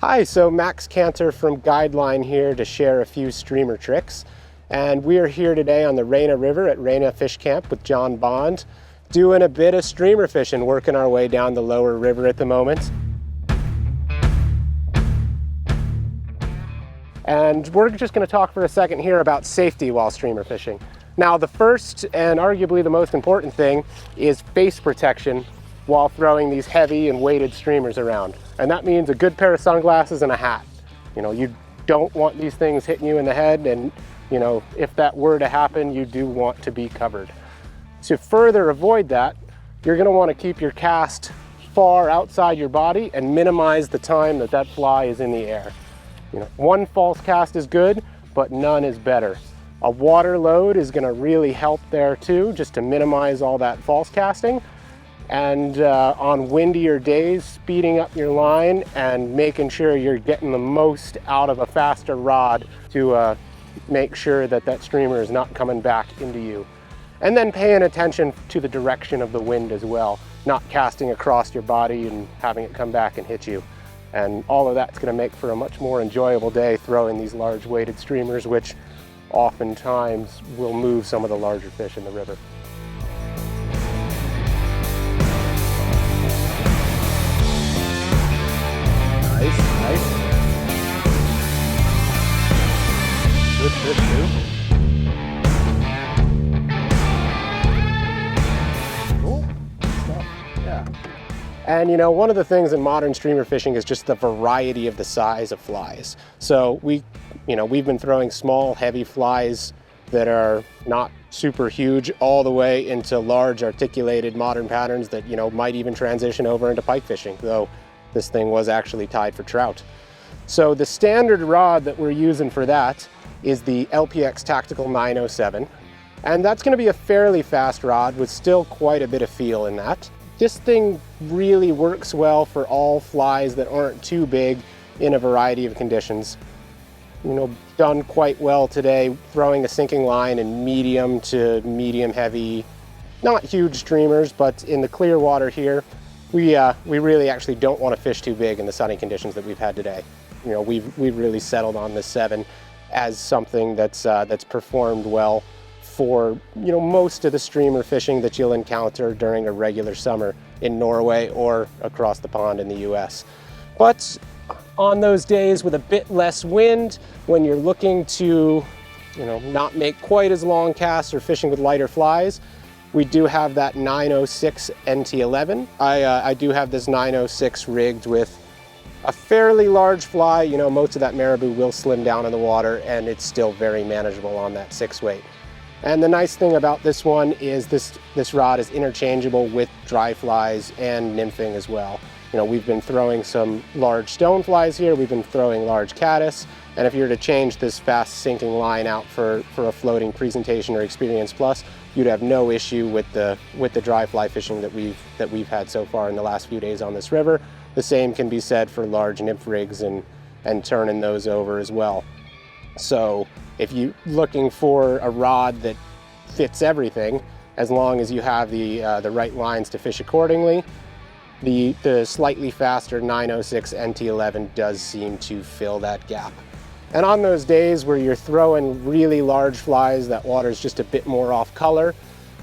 Hi, so Max Kantor from Guideline here to share a few streamer tricks. And we are here today on the Raina River at Raina Fish Camp with John Bond, doing a bit of streamer fishing, working our way down the lower river at the moment. And we're just going to talk for a second here about safety while streamer fishing. Now, the first and arguably the most important thing is face protection while throwing these heavy and weighted streamers around. And that means a good pair of sunglasses and a hat. You know, you don't want these things hitting you in the head, and you know, if that were to happen, you do want to be covered. To further avoid that, you're going to want to keep your cast far outside your body and minimize the time that that fly is in the air. You know, one false cast is good, but none is better. A water load is going to really help there too, just to minimize all that false casting. And on windier days, speeding up your line and making sure you're getting the most out of a faster rod to make sure that that streamer is not coming back into you. And then paying attention to the direction of the wind as well, not casting across your body and having it come back and hit you. And all of that's going to make for a much more enjoyable day throwing these large weighted streamers, which oftentimes will move some of the larger fish in the river. Nice. Good fish too. Cool stuff, yeah. And you know, one of the things in modern streamer fishing is just the variety of the size of flies. So we've been throwing small, heavy flies that are not super huge all the way into large articulated modern patterns that, you know, might even transition over into pike fishing, though this thing was actually tied for trout. So the standard rod that we're using for that is the LPX Tactical 907. And that's going to be a fairly fast rod with still quite a bit of feel in that. This thing really works well for all flies that aren't too big in a variety of conditions. You know, done quite well today throwing a sinking line in medium to medium heavy, not huge streamers, but in the clear water here, we really actually don't want to fish too big in the sunny conditions that we've had today. You know, we've really settled on this 7 as something that's performed well for, you know, most of the streamer fishing that you'll encounter during a regular summer in Norway or across the pond in the US. But on those days with a bit less wind, when you're looking to, you know, not make quite as long casts or fishing with lighter flies, we do have that 906 NT11. I do have this 906 rigged with a fairly large fly. You know, most of that marabou will slim down in the water and it's still very manageable on that 6 weight. And the nice thing about this one is this rod is interchangeable with dry flies and nymphing as well. You know, we've been throwing some large stone flies here, we've been throwing large caddis, and if you were to change this fast sinking line out for a floating presentation or experience plus, you'd have no issue with the dry fly fishing that we've had so far in the last few days on this river. The same can be said for large nymph rigs and turning those over as well. So if you're looking for a rod that fits everything, as long as you have the right lines to fish accordingly, the slightly faster 906 NT11 does seem to fill that gap. And on those days where you're throwing really large flies, that water's just a bit more off color,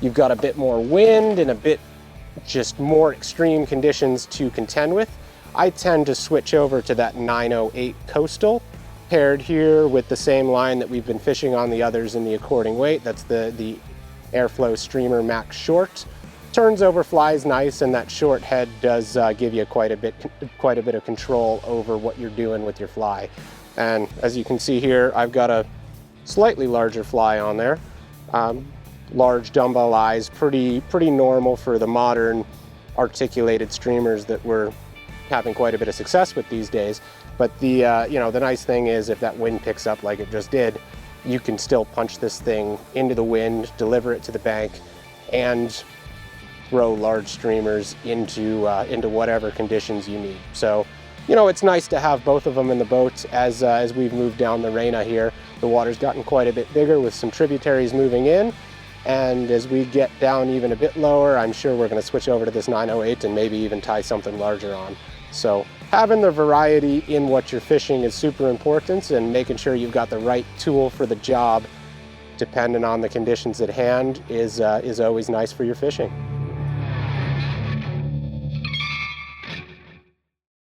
you've got a bit more wind and a bit just more extreme conditions to contend with, I tend to switch over to that 908 Coastal, paired here with the same line that we've been fishing on the others in the according weight. That's the Airflow Streamer Max Short. Turns over flies nice, and that short head does give you quite a bit of control over what you're doing with your fly. And as you can see here, I've got a slightly larger fly on there. Large dumbbell eyes, pretty normal for the modern articulated streamers that we're having quite a bit of success with these days. But the you know, the nice thing is if that wind picks up like it just did, you can still punch this thing into the wind, deliver it to the bank, and throw large streamers into whatever conditions you need. So, you know, it's nice to have both of them in the boat as we've moved down the Raina here. The water's gotten quite a bit bigger with some tributaries moving in, And as we get down even a bit lower, I'm sure we're going to switch over to this 908 and maybe even tie something larger on. So having the variety in what you're fishing is super important, and making sure you've got the right tool for the job depending on the conditions at hand is always nice for your fishing.